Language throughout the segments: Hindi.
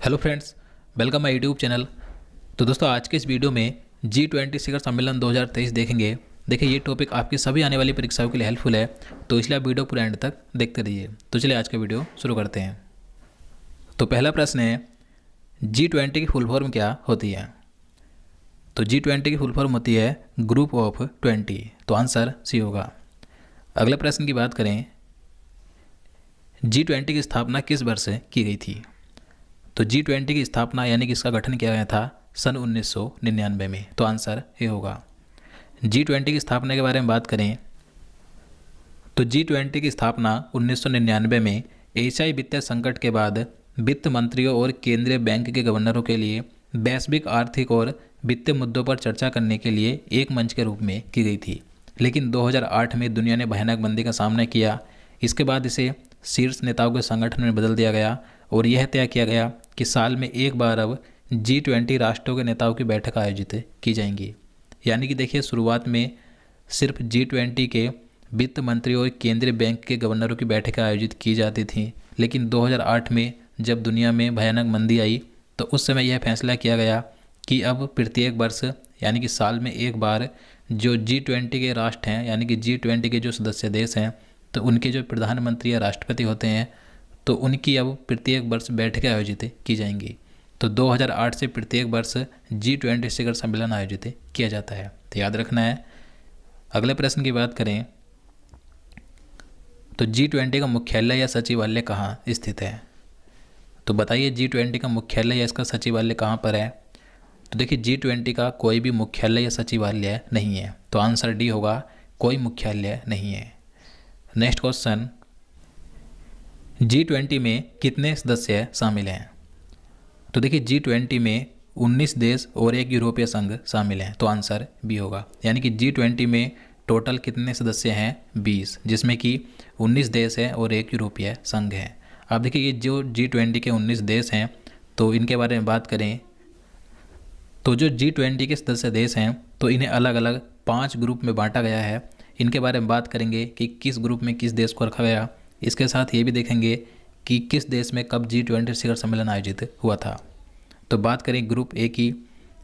Hello friends, welcome my YouTube channel. तो दोस्तों, आज के इस वीडियो में G20 शिखर सम्मेलन 2023 देखेंगे। देखिए, ये टॉपिक आपकी सभी आने वाली परीक्षाओं के लिए हेल्पफुल है, तो इसलिए आप वीडियो पूरा एंड तक देखते रहिए। तो चलिए आज का वीडियो शुरू करते हैं। तो पहला प्रश्न है, G20 की फुल फॉर्म क्या होती है? तो G20 की फुल फॉर्म होती है ग्रुप ऑफ 20। तो आंसर सी होगा। अगले प्रश्न की बात करें, G20 की स्थापना किस वर्ष की गई थी? तो G20 की स्थापना यानी कि इसका गठन किया गया था सन 1999 में। तो आंसर ये होगा। G20 की स्थापना के बारे में बात करें तो G20 की स्थापना 1999 में एशियाई वित्तीय संकट के बाद वित्त मंत्रियों और केंद्रीय बैंक के गवर्नरों के लिए वैश्विक आर्थिक और वित्तीय मुद्दों पर चर्चा करने के लिए एक मंच के रूप में की गई थी। लेकिन 2008 में दुनिया ने भयानक मंदी का सामना किया। इसके बाद इसे शीर्ष नेताओं के संगठन में बदल दिया गया और यह तय किया गया कि साल में एक बार अब G20 राष्ट्रों के नेताओं की बैठक आयोजित की जाएंगी। यानी कि देखिए, शुरुआत में सिर्फ G20 के वित्त मंत्रियों और केंद्रीय बैंक के गवर्नरों की बैठकें आयोजित की जाती थीं, लेकिन 2008 में जब दुनिया में भयानक मंदी आई तो उस समय यह फैसला किया गया कि अब प्रत्येक वर्ष यानी कि साल में एक बार जो G20 के राष्ट्र हैं यानी कि G20 के जो सदस्य देश हैं, तो उनके जो प्रधानमंत्री या राष्ट्रपति होते हैं, तो उनकी अब प्रत्येक वर्ष बैठकें आयोजित की जाएंगी। तो 2008 से प्रत्येक वर्ष G20 शिखर सम्मेलन आयोजित किया जाता है, तो याद रखना है। अगले प्रश्न की बात करें तो G20 का मुख्यालय या सचिवालय कहाँ स्थित है? तो बताइए, G20 का मुख्यालय या इसका सचिवालय कहाँ पर है? तो देखिए, G20 का कोई भी मुख्यालय या सचिवालय नहीं है। तो आंसर डी होगा, कोई मुख्यालय नहीं है। नेक्स्ट क्वेश्चन, G20 में कितने सदस्य शामिल हैं? तो देखिए, G20 में 19 देश और एक यूरोपीय संघ शामिल हैं। तो आंसर बी होगा। यानी कि G20 में टोटल कितने सदस्य हैं? 20, जिसमें कि 19 देश हैं और एक यूरोपीय संघ है। अब देखिए, ये जो G20 के 19 देश हैं, तो इनके बारे में बात करें तो जो G20 के सदस्य देश हैं, तो इन्हें अलग अलग 5 ग्रुप में बांटा गया है। इनके बारे में बात करेंगे कि किस ग्रुप में किस देश को रखा गया। इसके साथ ये भी देखेंगे कि किस देश में कब G20 शिखर सम्मेलन आयोजित हुआ था। तो बात करें ग्रुप ए की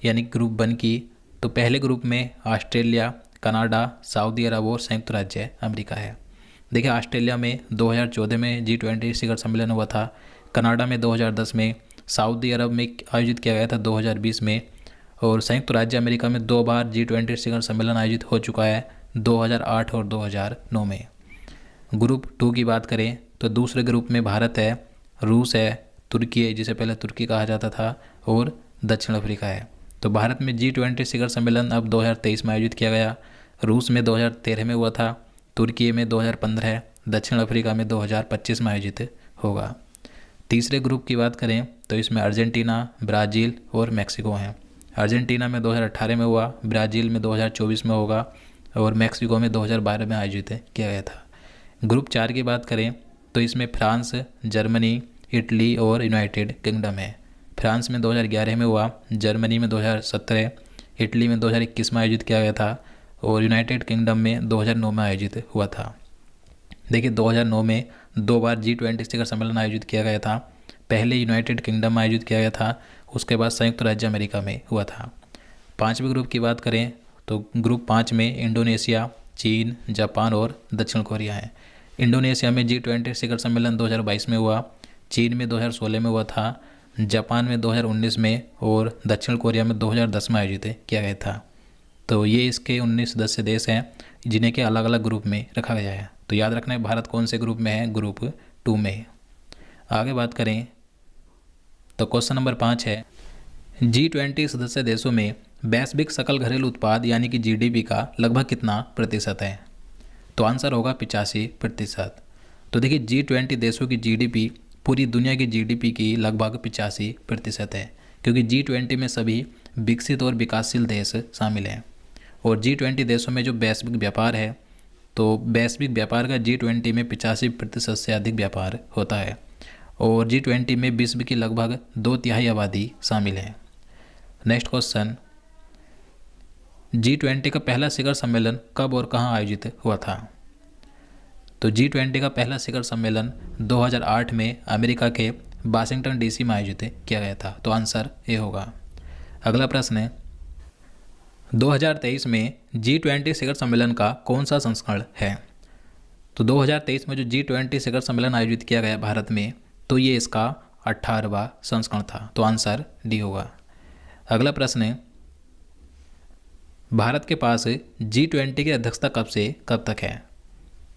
यानी ग्रुप 1 की, तो पहले ग्रुप में ऑस्ट्रेलिया, कनाडा, सऊदी अरब और संयुक्त राज्य अमेरिका है। देखिए, ऑस्ट्रेलिया में 2014 में G20 शिखर सम्मेलन हुआ था, कनाडा में 2010 में, सऊदी अरब में आयोजित किया गया था 2020 में, और संयुक्त राज्य अमेरिका में 2 बार G20 शिखर सम्मेलन आयोजित हो चुका है, 2008 और 2009 में। ग्रुप 2 की बात करें तो दूसरे ग्रुप में भारत है, रूस है, तुर्की है जिसे पहले तुर्की कहा जाता था, और दक्षिण अफ्रीका है। तो भारत में G20 शिखर सम्मेलन अब 2023 में आयोजित किया गया। रूस में 2013 में हुआ था, तुर्की में 2015, दक्षिण अफ्रीका में 2025 में आयोजित होगा। तीसरे ग्रुप की बात करें तो इसमें अर्जेंटीना, ब्राज़ील और मैक्सिको हैं। अर्जेंटीना में 2018 में हुआ, ब्राज़ील में 2024 में होगा और मैक्सिको में 2012 में आयोजित किया गया था। ग्रुप 4 की बात करें तो इसमें फ्रांस, जर्मनी, इटली और यूनाइटेड किंगडम है। फ्रांस में 2011 में हुआ, जर्मनी में 2017, इटली में 2021 में आयोजित किया गया था और यूनाइटेड किंगडम में 2009 में आयोजित हुआ था। देखिए, 2009 में 2 बार G20 शिखर सम्मेलन आयोजित किया गया था। पहले यूनाइटेड किंगडम में आयोजित किया गया था, उसके बाद संयुक्त राज्य अमेरिका में हुआ था। 5वें ग्रुप की बात करें तो ग्रुप 5 में इंडोनेशिया, चीन, जापान और दक्षिण कोरिया है। इंडोनेशिया में G20 शिखर सम्मेलन 2022 में हुआ, चीन में 2016 में हुआ था, जापान में 2019 में और दक्षिण कोरिया में 2010 में आयोजित किया गया था। तो ये इसके 19 सदस्य देश हैं जिन्हें के अलग अलग ग्रुप में रखा गया है। तो याद रखना है, भारत कौन से ग्रुप में है? ग्रुप 2 में। आगे बात करें तो क्वेश्चन नंबर 5 है, G20 सदस्य देशों में वैश्विक सकल घरेलू उत्पाद यानी कि GDP का लगभग कितना प्रतिशत है? तो आंसर होगा 85%। तो देखिए, G20 देशों की GDP पूरी दुनिया की GDP की लगभग 85% है, क्योंकि G20 में सभी विकसित और विकासशील देश शामिल हैं। और G20 देशों में जो वैश्विक व्यापार है, तो वैश्विक व्यापार का G20 में 85% से अधिक व्यापार होता है और G20 में विश्व की लगभग 2/3 आबादी शामिल है। नेक्स्ट क्वेश्चन, G20 का पहला शिखर सम्मेलन कब और कहाँ आयोजित हुआ था? तो G20 का पहला शिखर सम्मेलन 2008 में अमेरिका के वाशिंगटन डीसी में आयोजित किया गया था। तो आंसर ए होगा। अगला प्रश्न है 2023 में G20 शिखर सम्मेलन का कौन सा संस्करण है? तो 2023 में जो G20 शिखर सम्मेलन आयोजित किया गया भारत में, तो ये इसका 18वां संस्करण था। तो आंसर डी होगा। अगला प्रश्न है भारत के पास G20 की अध्यक्षता कब से कब तक है?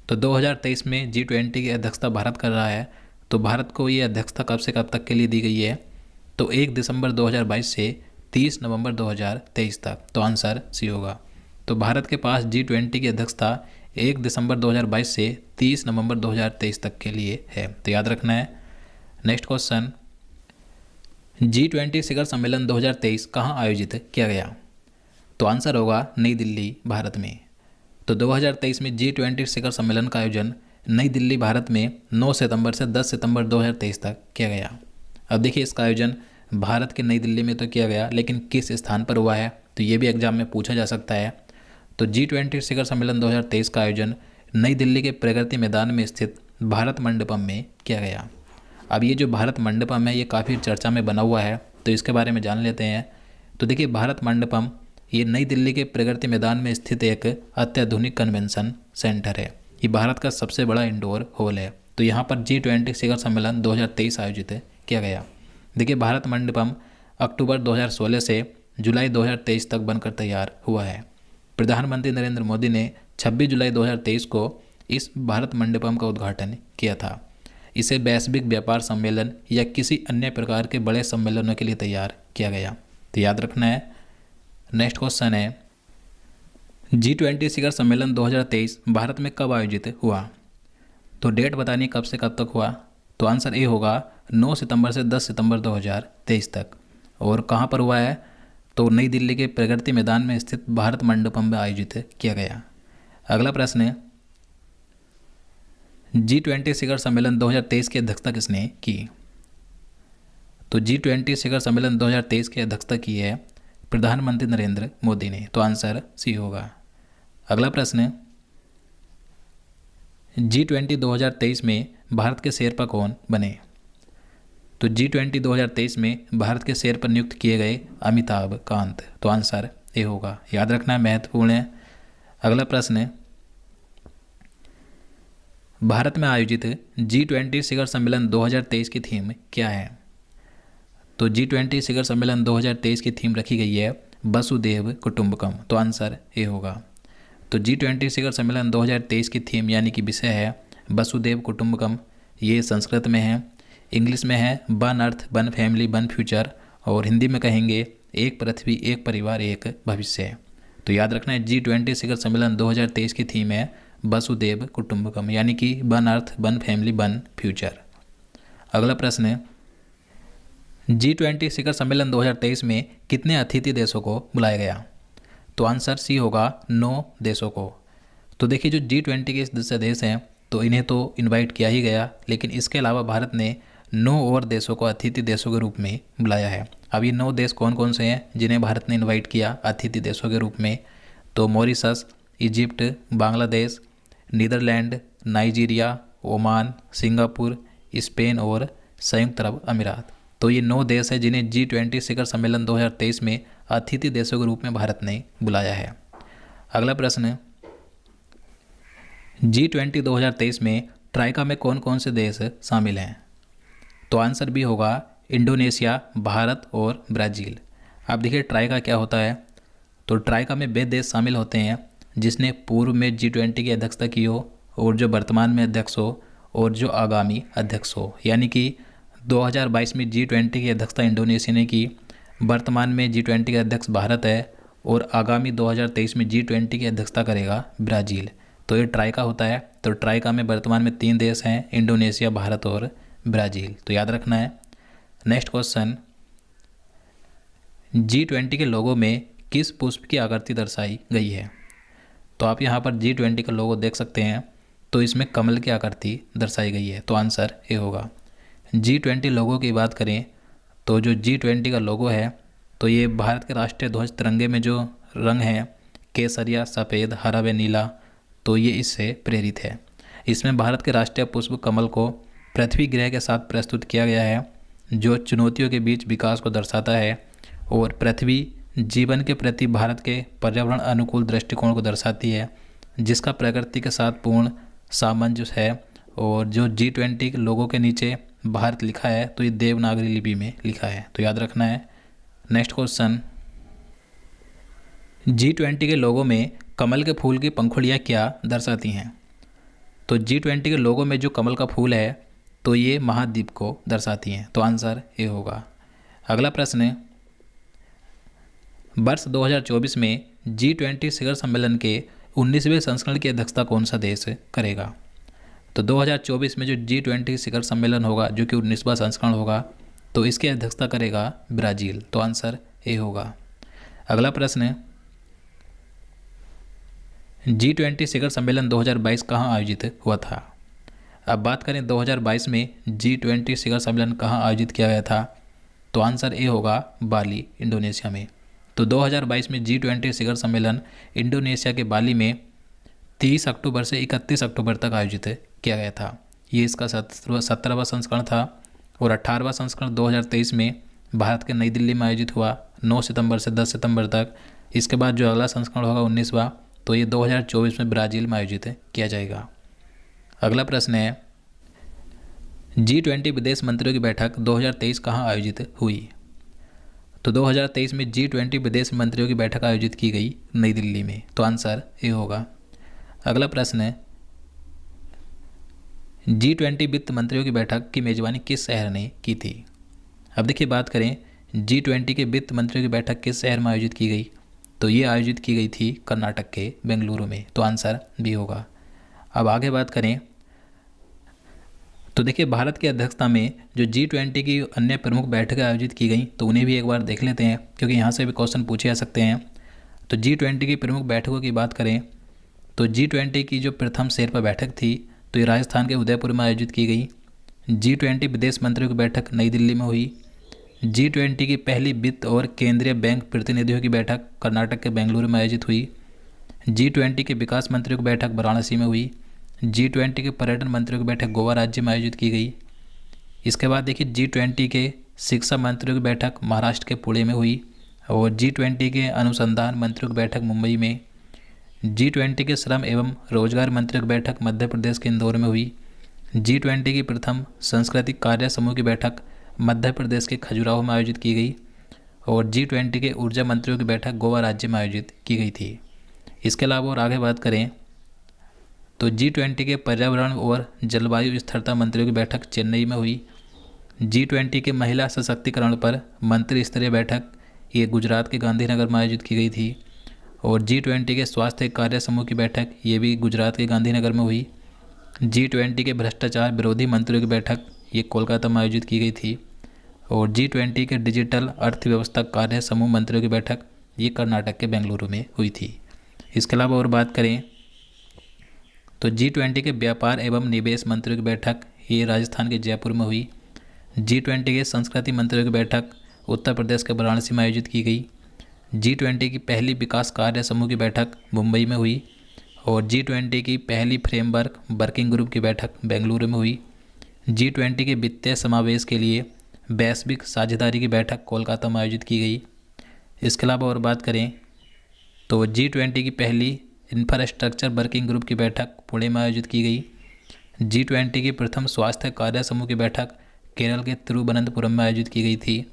तो 2023 में G20 की अध्यक्षता भारत कर रहा है। तो भारत को ये अध्यक्षता कब से कब तक के लिए दी गई है? तो 1 दिसंबर 2022 से 30 नवंबर 2023 तक। तो आंसर सी होगा। तो भारत के पास G20 की अध्यक्षता 1 दिसंबर 2022 से 30 नवंबर 2023 तक के लिए है। तो याद रखना है। नेक्स्ट क्वेश्चन, G20 शिखर सम्मेलन 2023 कहाँ आयोजित किया गया? तो आंसर होगा नई दिल्ली, भारत में। तो 2023 में G20 शिखर सम्मेलन का आयोजन नई दिल्ली, भारत में 9 सितंबर से 10 सितंबर 2023 तक किया गया। अब देखिए इसका आयोजन भारत के नई दिल्ली में तो किया गया, लेकिन किस स्थान पर हुआ है? तो ये भी एग्जाम में पूछा जा सकता है। तो G20 शिखर सम्मेलन 2023 का आयोजन नई दिल्ली के प्रगति मैदान में स्थित भारत मंडपम में किया गया। अब ये जो भारत मंडपम है ये काफ़ी चर्चा में बना हुआ है, तो इसके बारे में जान लेते हैं। तो देखिए भारत मंडपम ये नई दिल्ली के प्रगति मैदान में स्थित एक अत्याधुनिक कन्वेंशन सेंटर है। ये भारत का सबसे बड़ा इंडोर हॉल है। तो यहाँ पर G20 शिखर सम्मेलन 2023 आयोजित किया गया। देखिए भारत मंडपम अक्टूबर 2016 से जुलाई 2023 तक बनकर तैयार हुआ है। प्रधानमंत्री नरेंद्र मोदी ने 26 जुलाई 2023 को इस भारत मंडपम का उद्घाटन किया था। इसे वैश्विक व्यापार सम्मेलन या किसी अन्य प्रकार के बड़े सम्मेलनों के लिए तैयार किया गया। तो याद रखना है। नेक्स्ट क्वेश्चन है G20 शिखर सम्मेलन 2023 भारत में कब आयोजित हुआ? तो डेट बतानी कब से कब तक हुआ? तो आंसर ए होगा 9 सितंबर से 10 सितंबर 2023 तक। और कहाँ पर हुआ है? तो नई दिल्ली के प्रगति मैदान में स्थित भारत मंडपम में आयोजित किया गया। अगला प्रश्न है G20 शिखर सम्मेलन 2023 की अध्यक्षता किसने की? तो G20 शिखर सम्मेलन 2023 की अध्यक्षता की है प्रधानमंत्री नरेंद्र मोदी ने। तो आंसर सी होगा। अगला प्रश्न है G20 2023 में भारत के शेरपा कौन बने? तो G20 2023 में भारत के शेरपा नियुक्त किए गए अमिताभ कांत। तो आंसर ए होगा। याद रखना महत्वपूर्ण है। अगला प्रश्न है भारत में आयोजित G20 शिखर सम्मेलन 2023 की थीम क्या है? तो G20 शिखर सम्मेलन 2023 की थीम रखी गई है वसुधैव कुटुंबकम। तो आंसर ए होगा। तो G20 शिखर सम्मेलन 2023 की थीम यानी कि विषय है वसुधैव कुटुंबकम। ये संस्कृत में है, इंग्लिश में है one earth one family one future, और हिंदी में कहेंगे एक पृथ्वी एक परिवार एक भविष्य। तो याद रखना है G20 शिखर सम्मेलन 2023 की थीम है वसुधैव कुटुंबकम यानी कि one earth one family one future. अगला प्रश्न है G20 शिखर सम्मेलन 2023 में कितने अतिथि देशों को बुलाया गया? तो आंसर सी होगा 9 देशों को। तो देखिए जो G20 के सदस्य देश हैं तो इन्हें तो इनवाइट किया ही गया, लेकिन इसके अलावा भारत ने 9 और देशों को अतिथि देशों के रूप में बुलाया है। अब ये 9 देश कौन कौन से हैं जिन्हें भारत ने इनवाइट किया अतिथि देशों के रूप में? तो Mauritius, Egypt, Bangladesh, Netherland, Nigeria, Oman, Singapore, Spain और संयुक्त अरब अमीरात। तो ये 9 देश हैं जिन्हें G20 शिखर सम्मेलन 2023 में अतिथि देशों के रूप में भारत ने बुलाया है। अगला प्रश्न है G20 2023 में ट्राइका में कौन कौन से देश शामिल हैं? तो आंसर भी होगा इंडोनेशिया, भारत और ब्राज़ील। अब देखिए ट्राइका क्या होता है। तो ट्राइका में वे देश शामिल होते हैं जिसने पूर्व में G20 की अध्यक्षता की हो, और जो वर्तमान में अध्यक्ष हो, और जो आगामी अध्यक्ष हो। यानी कि 2022 में G20 की अध्यक्षता इंडोनेशिया ने की, वर्तमान में G20 का अध्यक्ष भारत है, और आगामी 2023 में G20 की अध्यक्षता करेगा ब्राज़ील। तो ये ट्राइका होता है। तो ट्राइका में वर्तमान में 3 देश हैं, इंडोनेशिया, भारत और ब्राज़ील। तो याद रखना है। नेक्स्ट क्वेश्चन, G20 के लोगो में किस पुष्प की आकृति दर्शाई गई है? तो आप यहाँ पर G20 का लोगो देख सकते हैं, तो इसमें कमल की आकृति दर्शाई गई है। तो आंसर ए होगा। G20 लोगो की बात करें तो जो G20 का लोगो है तो ये भारत के राष्ट्रीय ध्वज तिरंगे में जो रंग है केसरिया, सफ़ेद, हरा व नीला, तो ये इससे प्रेरित है। इसमें भारत के राष्ट्रीय पुष्प कमल को पृथ्वी ग्रह के साथ प्रस्तुत किया गया है। जो चुनौतियों के बीच विकास को दर्शाता है, और पृथ्वी जीवन के प्रति भारत के पर्यावरण अनुकूल दृष्टिकोण को दर्शाती है, जिसका प्रकृति के साथ पूर्ण सामंजस्य है। और जो G20 के लोगों के नीचे भारत लिखा है तो ये देवनागरी लिपि में लिखा है, तो याद रखना है। नेक्स्ट क्वेश्चन, G20 के लोगों में कमल के फूल की पंखुड़ियाँ क्या दर्शाती हैं? तो G20 के लोगों में जो कमल का फूल है तो ये महाद्वीप को दर्शाती हैं, तो आंसर ये होगा। अगला प्रश्न है, वर्ष 2024 में G20 शिखर सम्मेलन के 19वें संस्करण की अध्यक्षता कौन सा देश करेगा? तो 2024 में जो G20 शिखर सम्मेलन होगा, जो कि 19वां संस्करण होगा, तो इसकी अध्यक्षता करेगा ब्राज़ील, तो आंसर ए होगा। अगला प्रश्न है, G20 शिखर सम्मेलन 2022 कहाँ आयोजित हुआ था? अब बात करें 2022 में G20 शिखर सम्मेलन कहाँ आयोजित किया गया था, तो आंसर ए होगा बाली, इंडोनेशिया में। तो 2022 में G20 शिखर सम्मेलन इंडोनेशिया के बाली में 30 अक्टूबर से 31 अक्टूबर तक आयोजित किया गया था। ये इसका 17वां संस्करण था, और 18वां संस्करण 2023 में भारत के नई दिल्ली में आयोजित हुआ 9 सितंबर से 10 सितंबर तक। इसके बाद जो अगला संस्करण होगा 19वां, तो ये 2024 में ब्राज़ील में आयोजित किया जाएगा। अगला प्रश्न है, G20 विदेश मंत्रियों की बैठक 2023 कहाँ आयोजित हुई? तो 2023 में G20 विदेश मंत्रियों की बैठक आयोजित की गई नई दिल्ली में, तो आंसर ए होगा। अगला प्रश्न है, G20 वित्त मंत्रियों की बैठक की मेजबानी किस शहर ने की थी? अब देखिए, बात करें G20 के वित्त मंत्रियों की बैठक किस शहर में आयोजित की गई, तो ये आयोजित की गई थी कर्नाटक के बेंगलुरु में, तो आंसर बी होगा। अब आगे बात करें तो देखिए, भारत की अध्यक्षता में जो G20 की अन्य प्रमुख बैठकें आयोजित की गई, तो उन्हें भी एक बार देख लेते हैं, क्योंकि यहाँ से भी क्वेश्चन पूछे जा सकते हैं। तो G20 की प्रमुख बैठकों की बात करें तो G20 की जो प्रथम शेरपा बैठक थी, तो ये राजस्थान के उदयपुर में आयोजित की गई। G20 विदेश मंत्रियों की बैठक नई दिल्ली में हुई। G20 की पहली वित्त और केंद्रीय बैंक प्रतिनिधियों की बैठक कर्नाटक के बेंगलुरु में आयोजित हुई। G20 के विकास मंत्रियों की बैठक वाराणसी में हुई। G20 के पर्यटन मंत्रियों की बैठक गोवा राज्य में आयोजित की गई। इसके बाद देखिए, G20 के शिक्षा मंत्रियों की बैठक महाराष्ट्र के पुणे में हुई, और G20 के अनुसंधान मंत्रियों की बैठक मुंबई में। G20 के श्रम एवं रोजगार मंत्रियों की बैठक मध्य प्रदेश के इंदौर में हुई। G20 की प्रथम सांस्कृतिक कार्य समूह की बैठक मध्य प्रदेश के खजुराहो में आयोजित की गई, और G20 के ऊर्जा मंत्रियों की बैठक गोवा राज्य में आयोजित की गई थी। इसके अलावा और आगे बात करें तो G20 के पर्यावरण और जलवायु स्थिरता मंत्रियों की बैठक चेन्नई में हुई। G20 के महिला सशक्तिकरण पर मंत्री स्तरीय बैठक ये गुजरात के गांधीनगर में आयोजित की गई थी, और G20 के स्वास्थ्य कार्य समूह की बैठक ये भी गुजरात के गांधीनगर में हुई। G20 के भ्रष्टाचार विरोधी मंत्रियों की बैठक ये कोलकाता में आयोजित की गई थी, और G20 के डिजिटल अर्थव्यवस्था कार्य समूह मंत्रियों की बैठक ये कर्नाटक के बेंगलुरु में हुई थी। इसके अलावा और बात करें तो G20 के व्यापार एवं निवेश मंत्रियों की बैठक ये राजस्थान के जयपुर में हुई। G20 के संस्कृति मंत्रियों की बैठक उत्तर प्रदेश के वाराणसी में आयोजित की गई। G20 की पहली विकास कार्य समूह की बैठक मुंबई में हुई, और G20 की पहली फ्रेमवर्क वर्किंग ग्रुप की बैठक बेंगलुरु में हुई। G20 के वित्तीय समावेश के लिए वैश्विक साझेदारी की बैठक कोलकाता में आयोजित की गई। इसके अलावा और बात करें तो G20 की पहली इंफ्रास्ट्रक्चर वर्किंग ग्रुप की बैठक पुणे में आयोजित की गई। G20 की प्रथम स्वास्थ्य कार्य समूह की बैठक केरल के तिरुवनंतपुरम में आयोजित की गई थी,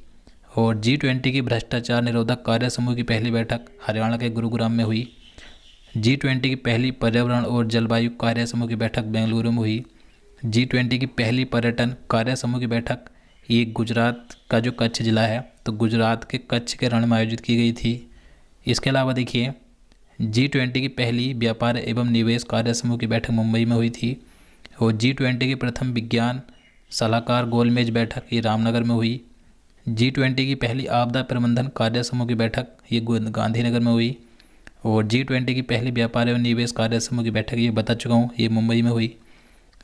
और G20 की भ्रष्टाचार निरोधक कार्य समूह की पहली बैठक हरियाणा के गुरुग्राम में हुई। G20 की पहली पर्यावरण और जलवायु कार्य समूह की बैठक बेंगलुरु में हुई। G20 की पहली पर्यटन कार्य समूह की बैठक ये गुजरात का जो कच्छ जिला है, तो गुजरात के कच्छ के रण में आयोजित की गई थी। इसके अलावा देखिए, G20 की पहली व्यापार एवं निवेश कार्य समूह की बैठक मुंबई में हुई थी, और G20 की प्रथम विज्ञान सलाहकार गोलमेज बैठक ये रामनगर में हुई। G20 की पहली आपदा प्रबंधन कार्य समूह की बैठक ये गांधीनगर में हुई, और G20 की पहली व्यापार एवं निवेश कार्य समूह की बैठक ये बता चुका हूँ, ये मुंबई में हुई,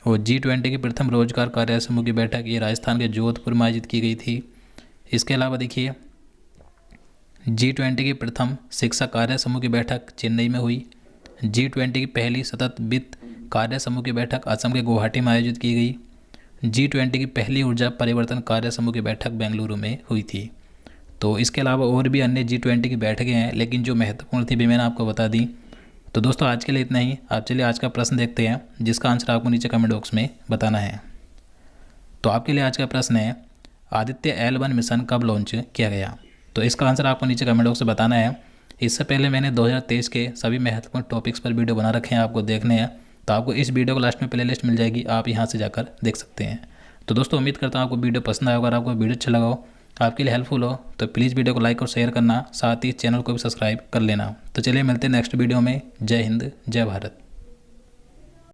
और G20 की प्रथम रोजगार कार्य समूह की बैठक ये राजस्थान के जोधपुर में आयोजित की गई थी। इसके अलावा देखिए, G20 की प्रथम शिक्षा कार्य समूह की बैठक चेन्नई में हुई। G20 की पहली सतत वित्त कार्य समूह की बैठक असम के गुवाहाटी में आयोजित की गई। G20 की पहली ऊर्जा परिवर्तन कार्य समूह की बैठक बेंगलुरु में हुई थी। तो इसके अलावा और भी अन्य G20 की बैठकें हैं, लेकिन जो महत्वपूर्ण थी भी मैंने आपको बता दी। तो दोस्तों आज के लिए इतना ही। आप चलिए आज का प्रश्न देखते हैं, जिसका आंसर आपको नीचे कमेंट बॉक्स में बताना है। तो आपके लिए आज का प्रश्न है, आदित्य L1 मिशन कब लॉन्च किया गया? तो इसका आंसर आपको नीचे कमेंट बॉक्स में बताना है। इससे पहले मैंने 2023 के सभी महत्वपूर्ण टॉपिक्स पर वीडियो बना रखे हैं, आपको देखने हैं। तो आपको इस वीडियो को लास्ट में प्लेलिस्ट मिल जाएगी, आप यहाँ से जाकर देख सकते हैं। तो दोस्तों उम्मीद करता हूँ आपको वीडियो पसंद आया होगा। अगर आपको वीडियो अच्छा लगा हो, आपके लिए हेल्पफुल हो, तो प्लीज़ वीडियो को लाइक और शेयर करना, साथ ही चैनल को भी सब्सक्राइब कर लेना। तो चलिए मिलते हैं नेक्स्ट वीडियो में। जय हिंद, जय भारत।